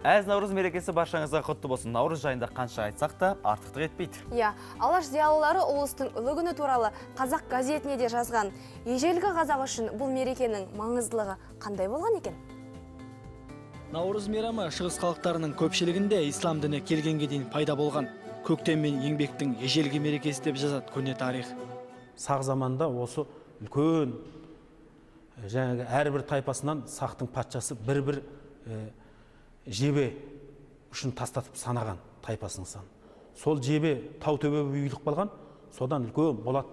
Әз Наурыз мерекесі баршаңызға құтты болсын. Наурыз жайында қанша айтсақ та артықтық етпейді. Алаш зиялылары ұлыстың ұлы күні туралы Қазақ газетіне де жазған. Ежелгі қазақ үшін бұл мерекенің маңыздылығы қандай болған екен? Наурыз мейрамы шығыс халықтарының көпшілігінде ислам діні келгенге дейін пайда болған. Көктем мен еңбектің ежелгі мерекесі деп жазады көне тарих. Сақ заманда осы үлкен әрбір тайпасынан сақтың патшасы бір-бір жебе үшін тастатып санаған тайпасының саны. Сол жебе тау төбе үйіліп қалған, содан үлкен болат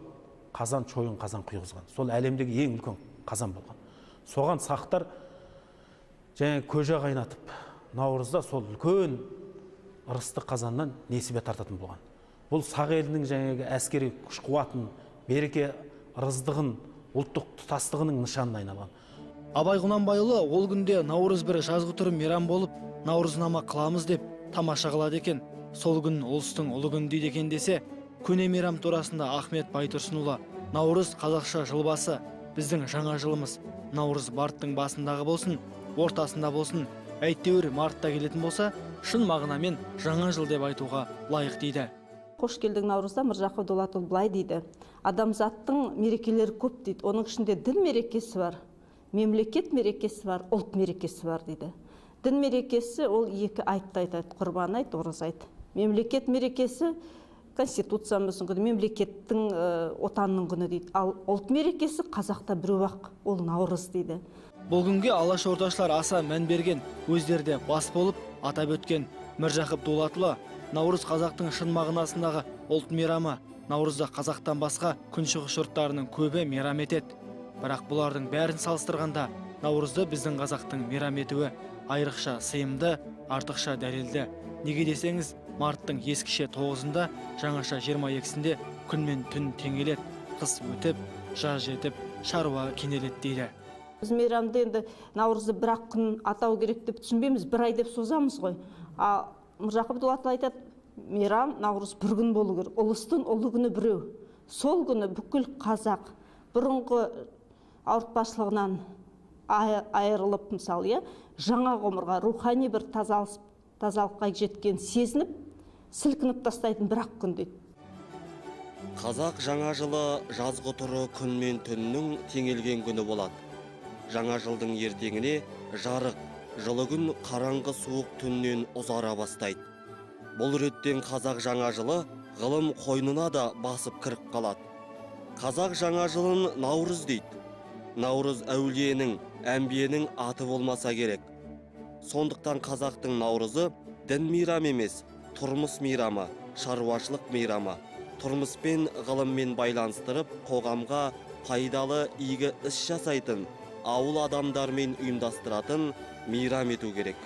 қазан, шойын қазан құйғызған. Сол әлемдегі ең үлкен қазан болған. Соған сақтар көже қайнатып, наурызда сол үлкен ырысты қазаннан несібе тартатын болған. Бұл сақ елінің әскери күш қуатын, береке ырыздығын, ұлттық тұтастығының нышанына айналған. Абай Құнанбайұлы ол күнде наурыз бір жазғытұрым мейрам болып, наурызнама қыламыз деп тамаша қылады екен. Сол күн ұлыстың ұлы күні дейді екен десе, көне мейрам турасында Ахмет Байтұрсынұлы, наурыз қазақша жыл басы, біздің жаңа жылымыз. Наурыз марттың басындағы болсын, ортасында болсын, әйтеуір мартта келетін болса, шын мағынамен жаңа жыл деп айтуға лайық дейді. Қош келдің наурызда Мыржақып Дулатұлы былай дейді. Адамзаттың мерекелері көп дейді. Оның ішінде дін мерекесі бар, мемлекет мерекесі бар, ұлт мерекесі бар дейді. Дін мерекесі ол екі айтты айтады, құрбан айт, ораза айт. Мемлекет мерекесі конституциямыздың күні, мемлекеттің отанның күні дейді. Ал ұлт мерекесі қазақта біреу-ақ, ол наурыз дейді. Бұл күнге алаш ордашылар аса мән берген, өздерде бас болып атап өткен. Міржақып Дулатұлы наурыз қазақтың шын мағынасындағы ұлт мейрамы. Наурызда қазақтан басқа күншығыс жұрттарының көбі мейрам етеді. Бірақ бұлардың бәрін салыстырғанда наурызды біздің қазақтың мейрам етуі айрықша сыйымды, артықша дәлелді. Неге десеңіз, марттың ескіше 9-ында, жаңаша 22-сінде күн мен түн теңеледі, қыс өтіп, жаз жетіп, шаруа кенеледі дейді. Біз мейрамды енді наурызды бір-ақ күн атау керек деп түсінбейміз, бір ай деп созамыз ғой. Мыржақып Дулатұлы айтады, мейрам наурыз бір күн болу керек, ұлыстың ұлы күні біреу. Сол күні бүкіл қазақ бұрынғы ауыртпашылығынан айырылып, мысалы, жаңа ғұмырға, рухани бір тазалыққа жеткен сезініп, сілкініп тастайтын бір-ақ күн дейді. Қазақ жаңа жылы жазғытұры күн мен түннің теңелген күні болады. Жаңа жылдың ертеңіне жарық, жылы күн қараңғы суық түннен ұзара бастайды. Бұл реттен қазақ жаңа жылы ғылым қойнына да басып кіріп қалады. Қазақ жаңа жылын наурыз дейді. Наурыз әулиенің, әмбиенің аты болмаса керек. Сондықтан қазақтың наурызы дін мейрам емес, тұрмыс мейрамы, шаруашылық мейрамы. Тұрмыспен, ғылыммен байланыстырып, қоғамға пайдалы игі іс жасайтын, ауыл адамдармен ұйымдастыратын мейрам ету керек.